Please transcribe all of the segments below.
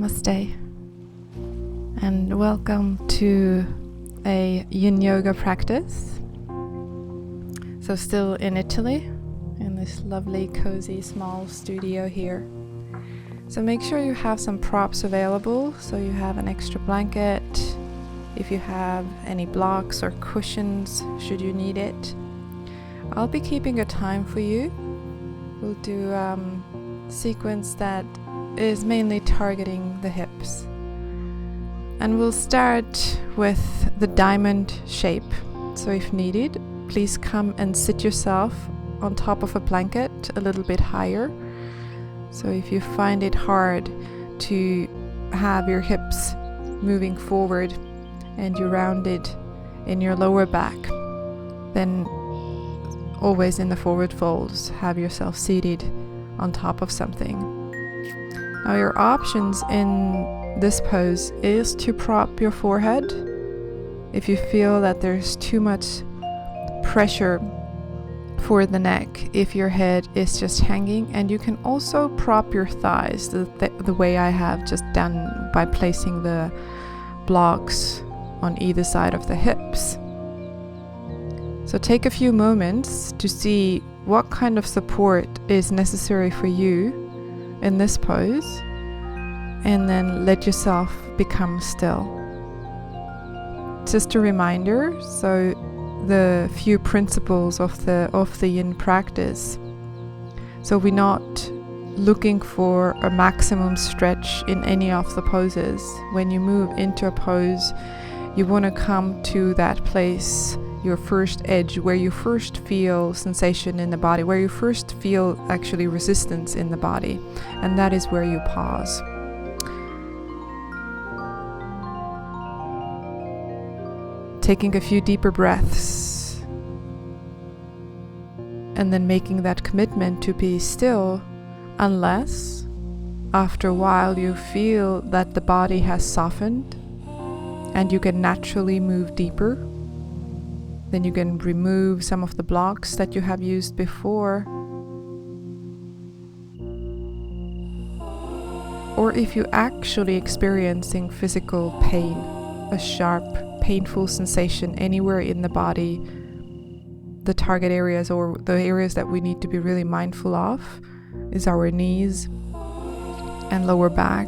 Namaste, and welcome to a yin yoga practice. So still in Italy, in this lovely cozy small studio here. So make sure you have some props available, so you have an extra blanket, if you have any blocks or cushions should you need it. I'll be keeping a time for you. We'll do a sequence that is mainly targeting the hips. And we'll start with the diamond shape. So if needed, please come and sit yourself on top of a blanket a little bit higher. So if you find it hard to have your hips moving forward and you round it in your lower back, then always in the forward folds, have yourself seated on top of something. Now your options in this pose is to prop your forehead if you feel that there's too much pressure for the neck, if your head is just hanging, and you can also prop your thighs the way I have just done by placing the blocks on either side of the hips. So take a few moments to see what kind of support is necessary for you in this pose, and then let yourself become still. Just a reminder, so the few principles of the yin practice. So we're not looking for a maximum stretch in any of the poses. When you move into a pose, you want to come to that place, your first edge, where you first feel sensation in the body, where you first feel actually resistance in the body, and that is where you pause. Taking a few deeper breaths and then making that commitment to be still, unless after a while you feel that the body has softened and you can naturally move deeper. Then you can remove some of the blocks that you have used before. Or if you're actually experiencing physical pain, a sharp, painful sensation anywhere in the body, the target areas or the areas that we need to be really mindful of is our knees and lower back.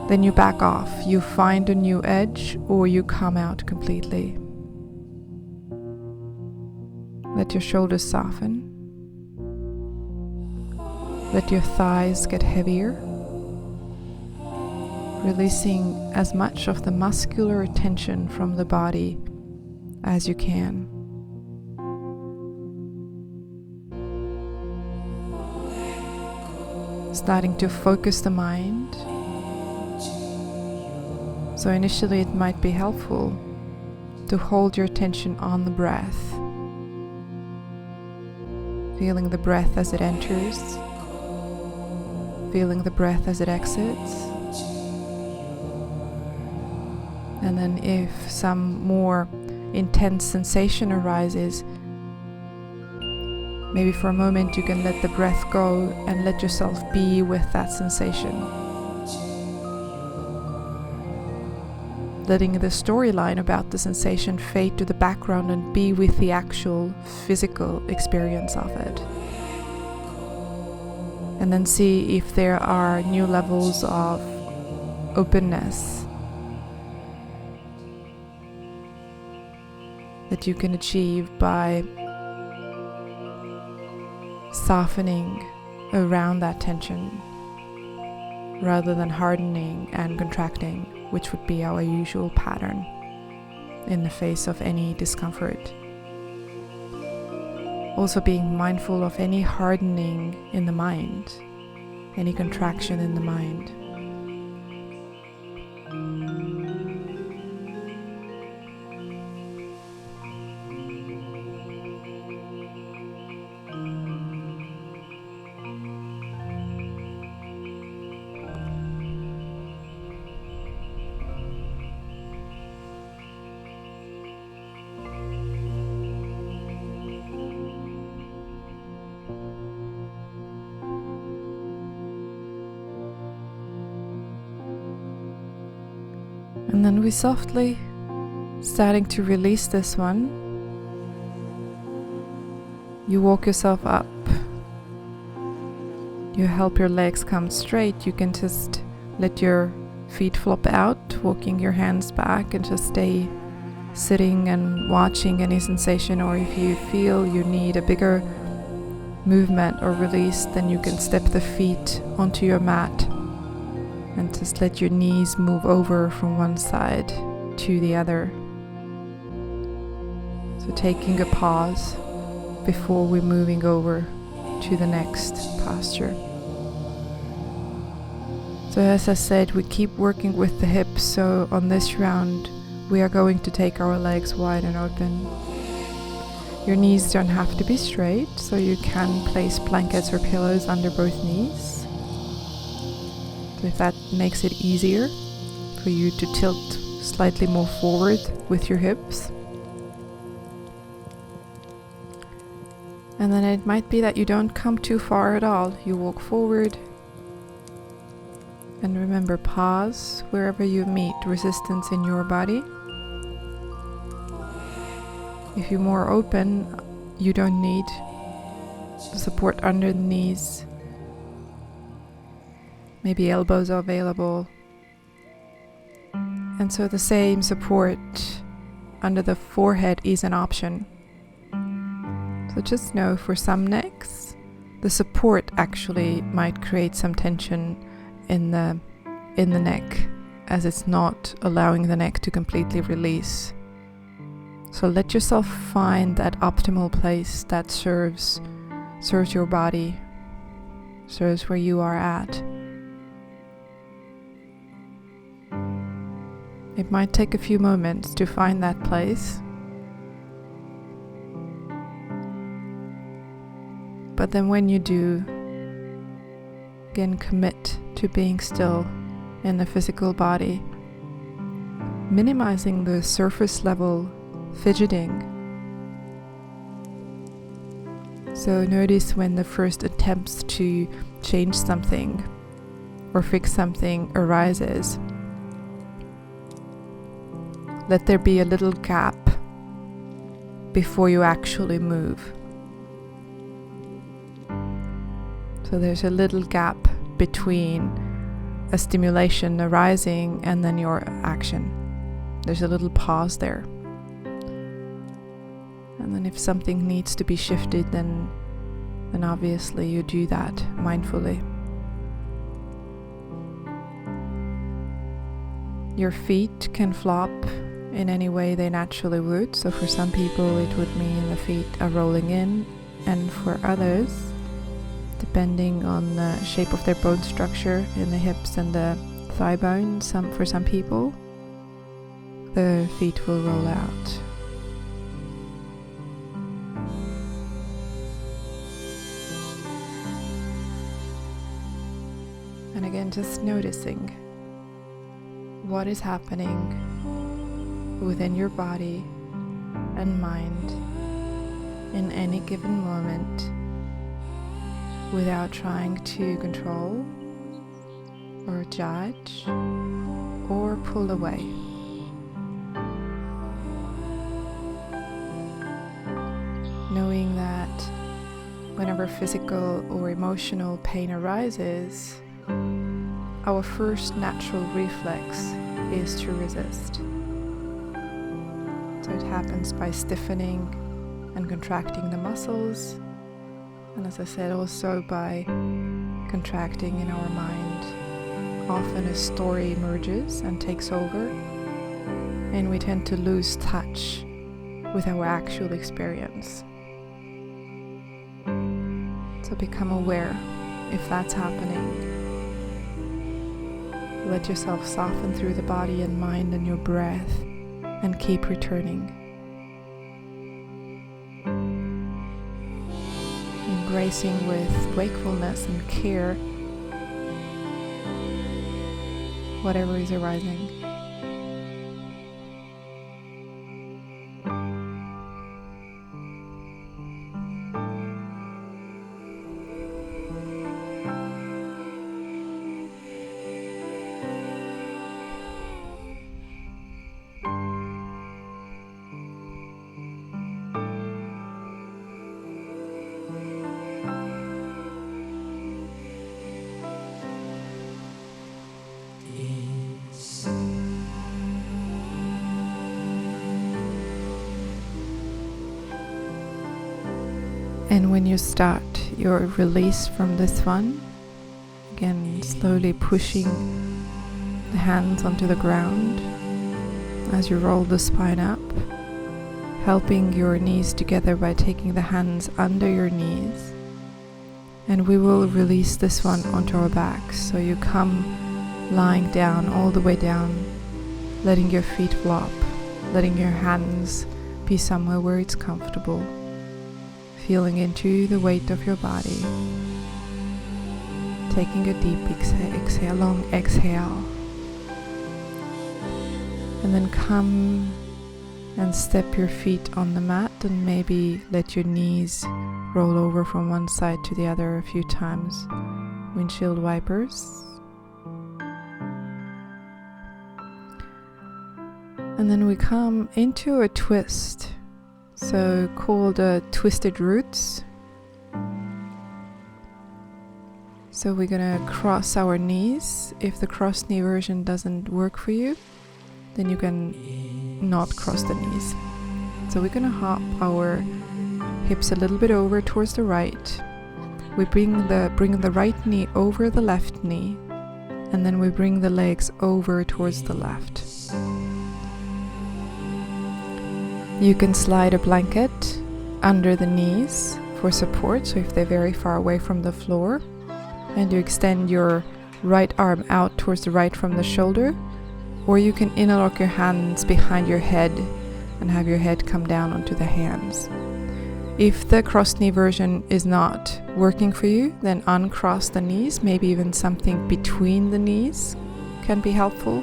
Then you back off, you find a new edge, or you come out completely. Let your shoulders soften. Let your thighs get heavier, releasing as much of the muscular tension from the body as you can. Starting to focus the mind. So initially it might be helpful to hold your attention on the breath. Feeling the breath as it enters, feeling the breath as it exits. And then if some more intense sensation arises, maybe for a moment you can let the breath go and let yourself be with that sensation. Letting the storyline about the sensation fade to the background and be with the actual physical experience of it. And then see if there are new levels of openness that you can achieve by softening around that tension rather than hardening and contracting, which would be our usual pattern in the face of any discomfort. Also being mindful of any hardening in the mind, any contraction in the mind. And then we softly starting to release this one. You walk yourself up. You help your legs come straight. You can just let your feet flop out, walking your hands back, and just stay sitting and watching any sensation. Or if you feel you need a bigger movement or release, then you can step the feet onto your mat and just let your knees move over from one side to the other. So taking a pause before we're moving over to the next posture. So as I said, we keep working with the hips, so on this round we are going to take our legs wide and open. Your knees don't have to be straight, so you can place blankets or pillows under both knees. So if that makes it easier for you to tilt slightly more forward with your hips. And then it might be that you don't come too far at all. You walk forward. And remember, pause wherever you meet resistance in your body. If you're more open, you don't need support under the knees. Maybe elbows are available. And so the same support under the forehead is an option. So just know for some necks, the support actually might create some tension in the neck, as it's not allowing the neck to completely release. So let yourself find that optimal place that serves your body, serves where you are at. It might take a few moments to find that place. But then when you do, again commit to being still in the physical body, minimizing the surface level fidgeting. So notice when the first attempts to change something or fix something arises. Let there be a little gap before you actually move. So there's a little gap between a stimulation arising and then your action. There's a little pause there. And then if something needs to be shifted, then obviously you do that mindfully. Your feet can flop in any way they naturally would. So for some people it would mean the feet are rolling in, and for others, depending on the shape of their bone structure in the hips and the thigh bone, for some people, the feet will roll out. And again, just noticing what is happening within your body and mind in any given moment, without trying to control or judge or pull away. Knowing that whenever physical or emotional pain arises, our first natural reflex is to resist. So it happens by stiffening and contracting the muscles, and as I said, also by contracting in our mind. Often a story emerges and takes over, and we tend to lose touch with our actual experience. So become aware if that's happening. Let yourself soften through the body and mind and your breath, and keep returning. Embracing with wakefulness and care whatever is arising. And when you start your release from this one, again slowly pushing the hands onto the ground as you roll the spine up, helping your knees together by taking the hands under your knees. And we will release this one onto our backs. So you come lying down, all the way down, letting your feet flop, letting your hands be somewhere where it's comfortable, feeling into the weight of your body, taking a deep exhale, long exhale, and then come and step your feet on the mat and maybe let your knees roll over from one side to the other a few times. Windshield wipers. And then we come into a twist, so called twisted roots. So we're gonna cross our knees. If the cross knee version doesn't work for you, then you can not cross the knees. So we're gonna hop our hips a little bit over towards the right. We bring the right knee over the left knee, and then we bring the legs over towards the left. You can slide a blanket under the knees for support, so if they're very far away from the floor, and you extend your right arm out towards the right from the shoulder, or you can interlock your hands behind your head and have your head come down onto the hands. If the cross knee version is not working for you, then uncross the knees, maybe even something between the knees can be helpful.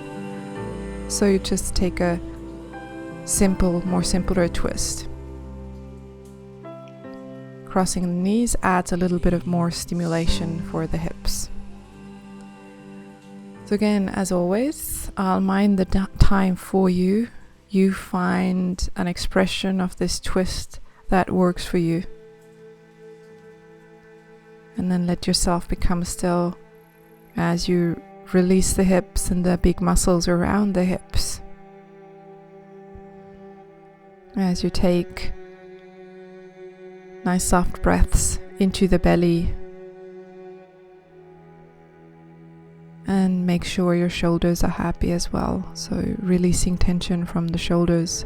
So you just take a more simpler twist. Crossing the knees adds a little bit of more stimulation for the hips. So again, as always, I'll mind the time for you. You find an expression of this twist that works for you. And then let yourself become still as you release the hips and the big muscles around the hips. As you take nice soft breaths into the belly, and make sure your shoulders are happy as well, so releasing tension from the shoulders.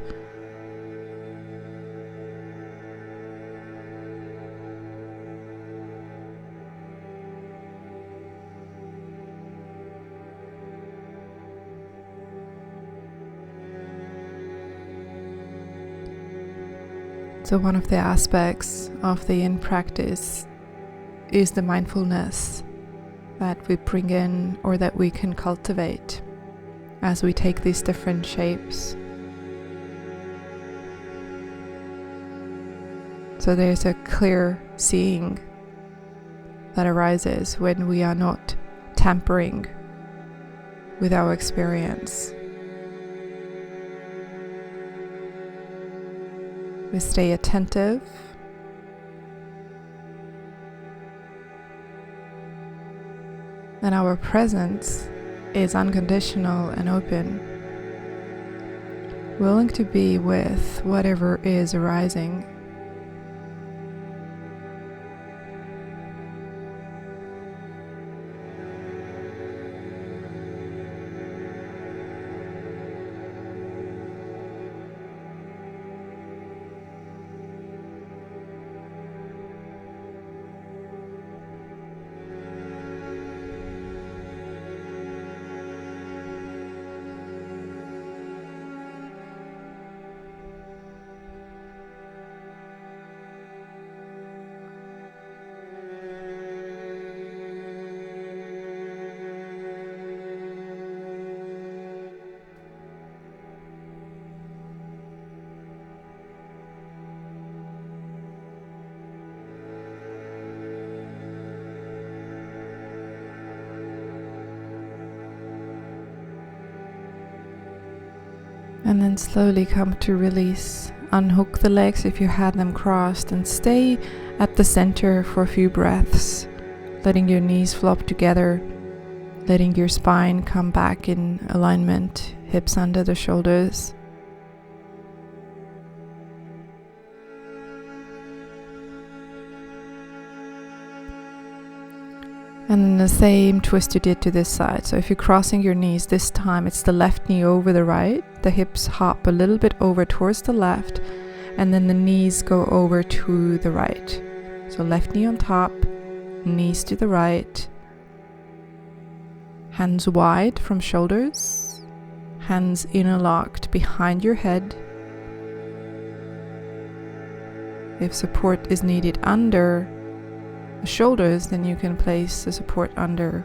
So one of the aspects of the yin practice is the mindfulness that we bring in, or that we can cultivate as we take these different shapes. So there's a clear seeing that arises when we are not tampering with our experience. We stay attentive, and our presence is unconditional and open, willing to be with whatever is arising. And then slowly come to release. Unhook the legs if you had them crossed, and stay at the center for a few breaths, letting your knees flop together, letting your spine come back in alignment, hips under the shoulders. And then the same twist you did to this side. So if you're crossing your knees, this time it's the left knee over the right. The hips hop a little bit over towards the left, and then the knees go over to the right. So left knee on top, knees to the right, hands wide from shoulders, hands interlocked behind your head. If support is needed under the shoulders, then you can place the support under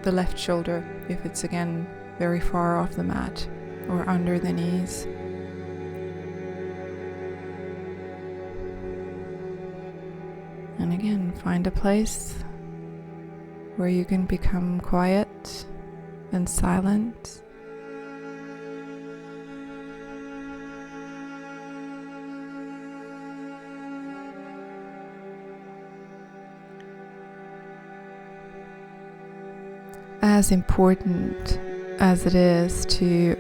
the left shoulder if it's again very far off the mat, or under the knees. And again, find a place where you can become quiet and silent. As important as it is to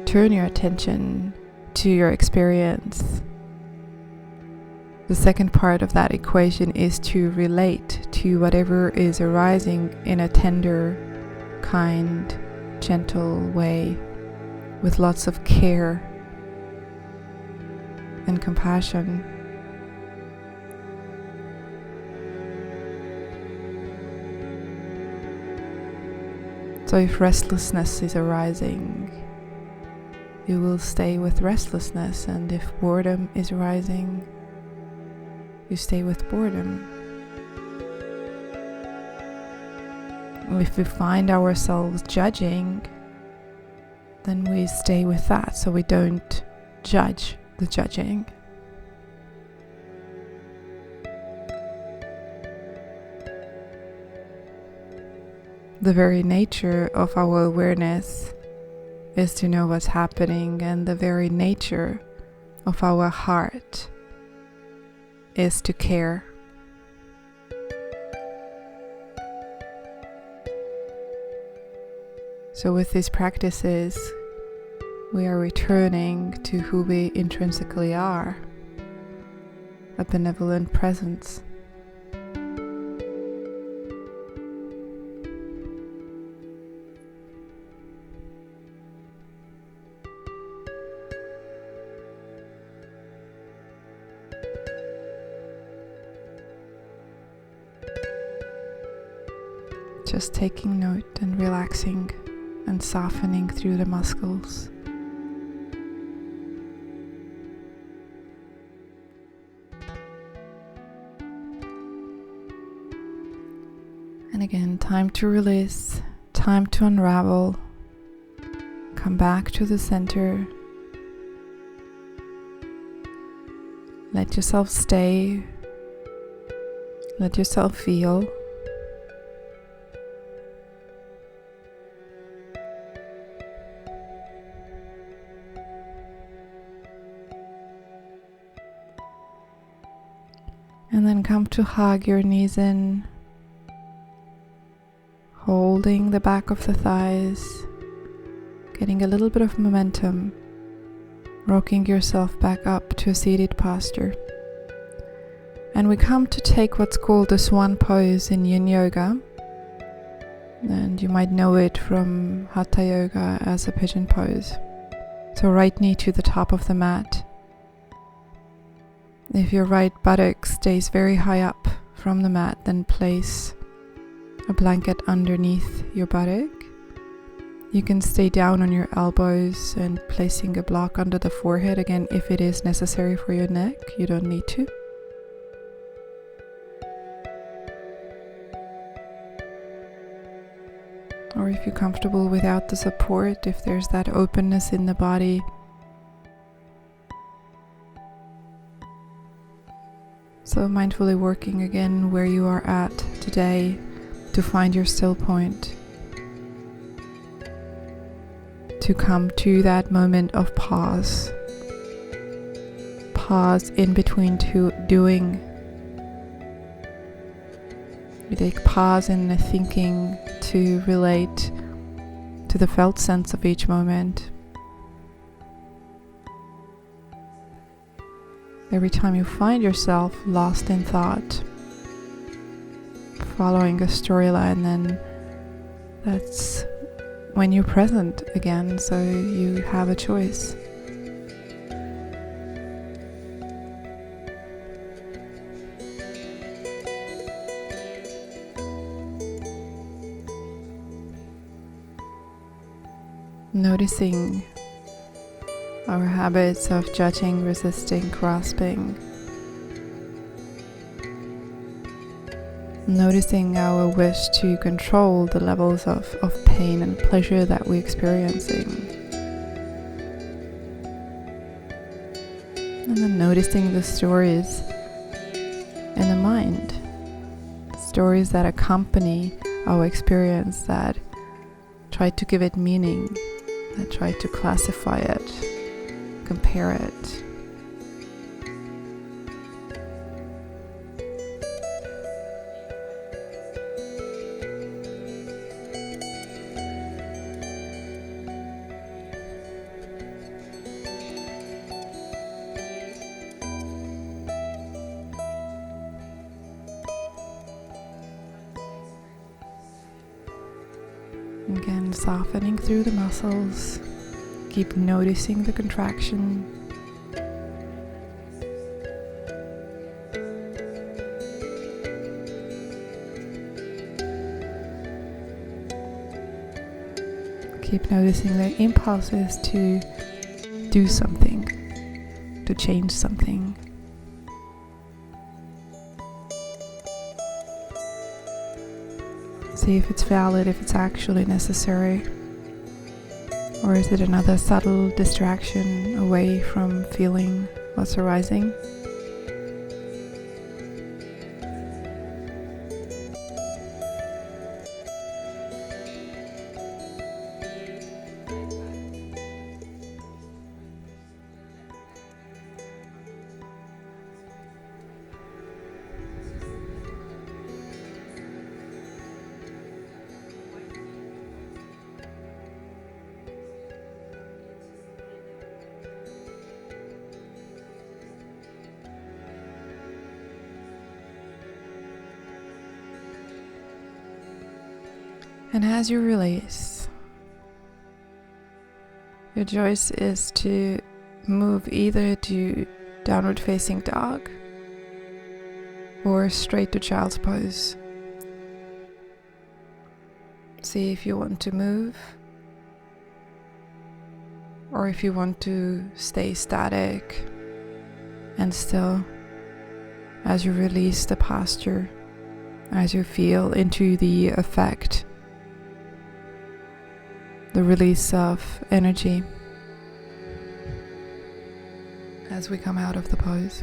turn your attention to your experience, the second part of that equation is to relate to whatever is arising in a tender, kind, gentle way, with lots of care and compassion. So if restlessness is arising, you will stay with restlessness, and if boredom is arising, you stay with boredom. If we find ourselves judging, then we stay with that, so we don't judge the judging. The very nature of our awareness is to know what's happening, and the very nature of our heart is to care. So with these practices, we are returning to who we intrinsically are, a benevolent presence. Just taking note and relaxing and softening through the muscles. And again, time to release, time to unravel. Come back to the center. Let yourself stay. Let yourself feel. And then come to hug your knees in, holding the back of the thighs, getting a little bit of momentum, rocking yourself back up to a seated posture. And we come to take what's called the swan pose in yin yoga, and you might know it from hatha yoga as a pigeon pose. So right knee to the top of the mat. If your right buttock stays very high up from the mat, then place a blanket underneath your buttock. You can stay down on your elbows and placing a block under the forehead, again, if it is necessary for your neck. You don't need to. Or if you're comfortable without the support, if there's that openness in the body, so mindfully working again where you are at today to find your still point, to come to that moment of pause. Pause in between two doing. You take pause in the thinking to relate to the felt sense of each moment. Every time you find yourself lost in thought, following a storyline, then that's when you're present again, so you have a choice. Noticing our habits of judging, resisting, grasping. Noticing our wish to control the levels of pain and pleasure that we're experiencing. And then noticing the stories in the mind. Stories that accompany our experience, that try to give it meaning, that try to classify it, compare it. Again, softening through the muscles. Keep noticing the contraction. Keep noticing the impulses to do something, to change something. See if it's valid, if it's actually necessary. Or is it another subtle distraction away from feeling what's arising? And as you release, your choice is to move either to downward facing dog or straight to child's pose. See if you want to move or if you want to stay static and still as you release the posture, as you feel into the effect, the release of energy as we come out of the pose.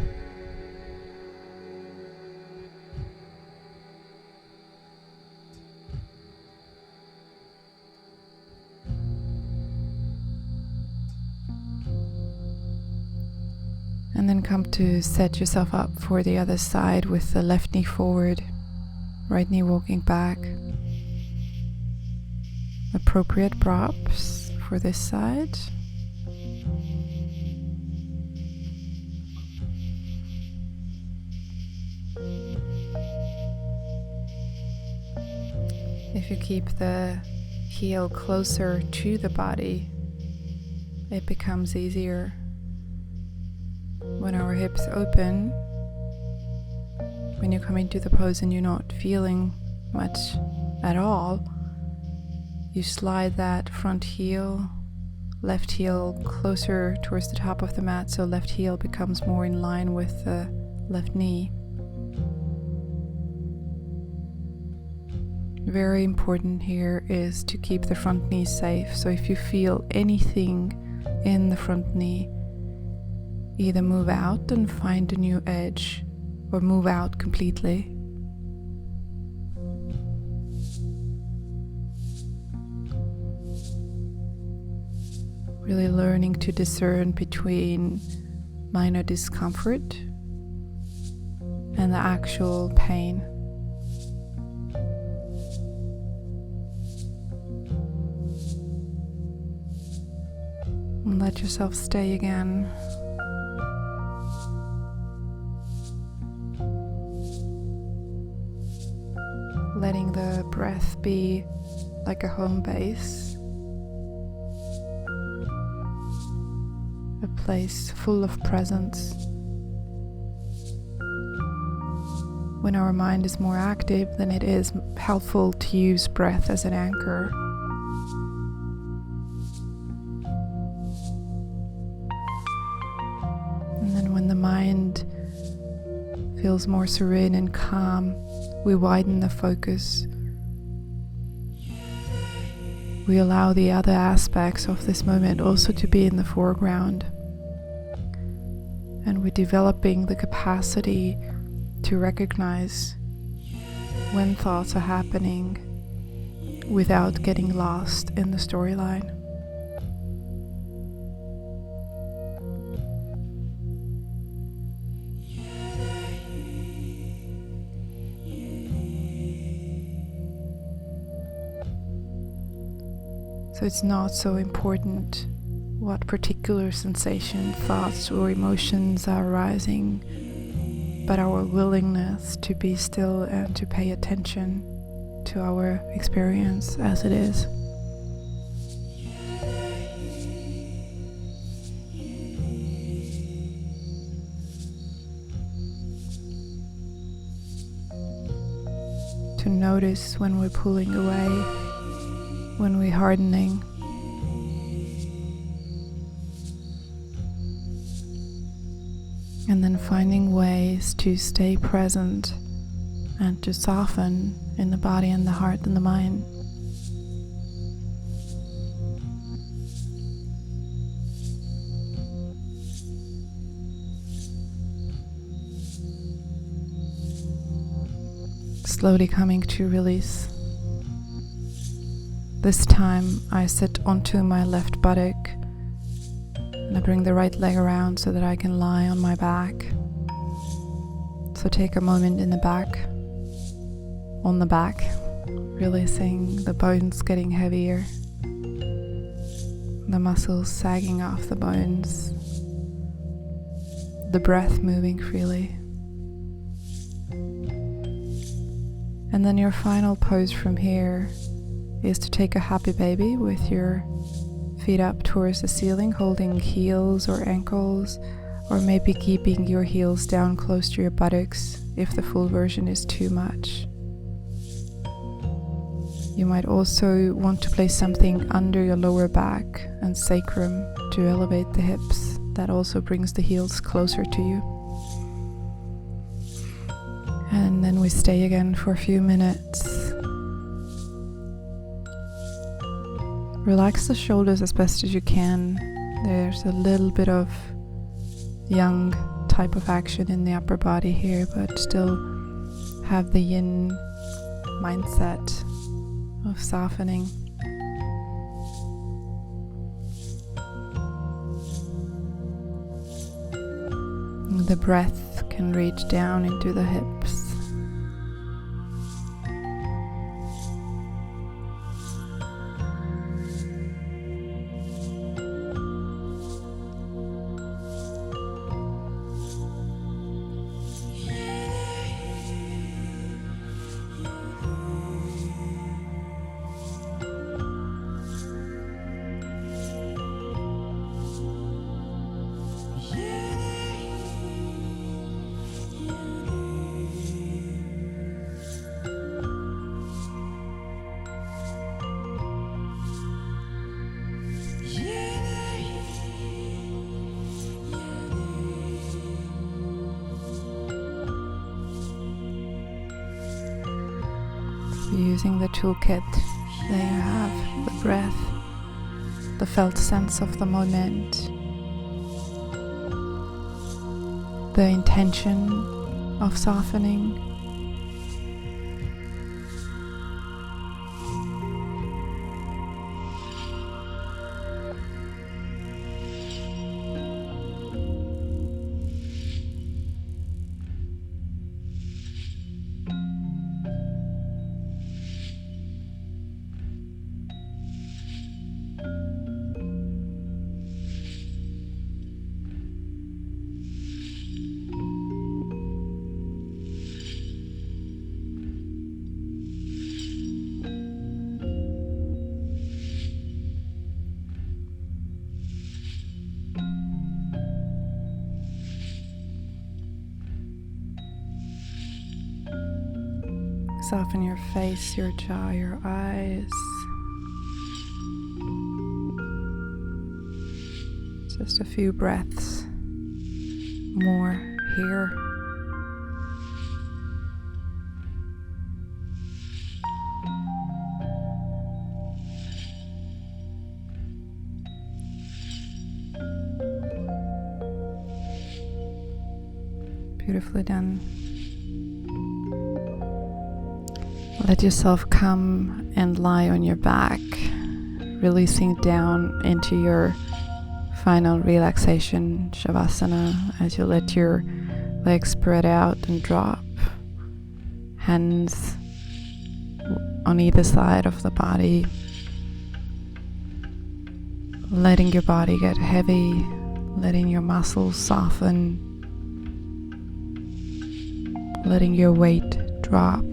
And then come to set yourself up for the other side with the left knee forward, right knee walking back. Appropriate props for this side. If you keep the heel closer to the body, it becomes easier. When our hips open, when you come into the pose and you're not feeling much at all, you slide that front heel, left heel closer towards the top of the mat, so left heel becomes more in line with the left knee. Very important here is to keep the front knee safe. So if you feel anything in the front knee, either move out and find a new edge or move out completely. Really learning to discern between minor discomfort and the actual pain. And let yourself stay again. letting the breath be like a home base, a place full of presence. When our mind is more active, then it is helpful to use breath as an anchor. And then when the mind feels more serene and calm, we widen the focus. We allow the other aspects of this moment also to be in the foreground. And we're developing the capacity to recognize when thoughts are happening without getting lost in the storyline. So it's not so important what particular sensation, thoughts or emotions are arising, but our willingness to be still and to pay attention to our experience as it is. To notice when we're pulling away, when we're hardening. And then finding ways to stay present and to soften in the body and the heart and the mind. Slowly coming to release. This time I sit onto my left buttock and I bring the right leg around so that I can lie on my back. So take a moment in the back, on the back, releasing the bones getting heavier, the muscles sagging off the bones, the breath moving freely. And then your final pose from here is to take a happy baby with your feet up towards the ceiling, holding heels or ankles, or maybe keeping your heels down close to your buttocks if the full version is too much. You might also want to place something under your lower back and sacrum to elevate the hips. That also brings the heels closer to you. And then we stay again for a few minutes. Relax the shoulders as best as you can. There's a little bit of yang type of action in the upper body here, but still have the yin mindset of softening. The breath can reach down into the hips. Using the toolkit, there you have the breath, the felt sense of the moment, the intention of softening. Soften your face, your jaw, your eyes. Just a few breaths more here. Beautifully done. Let yourself come and lie on your back, releasing down into your final relaxation shavasana as you let your legs spread out and drop. Hands on either side of the body. Letting your body get heavy, letting your muscles soften, letting your weight drop.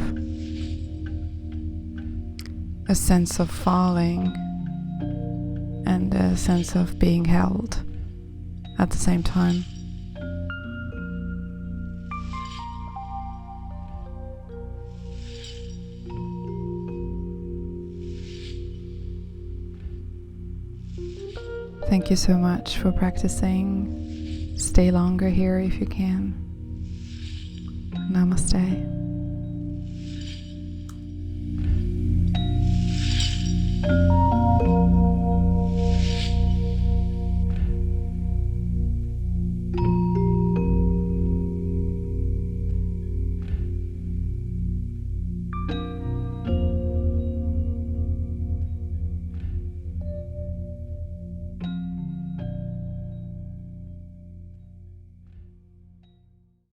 A sense of falling and a sense of being held at the same time. Thank you so much for practicing. Stay longer here if you can. Namaste.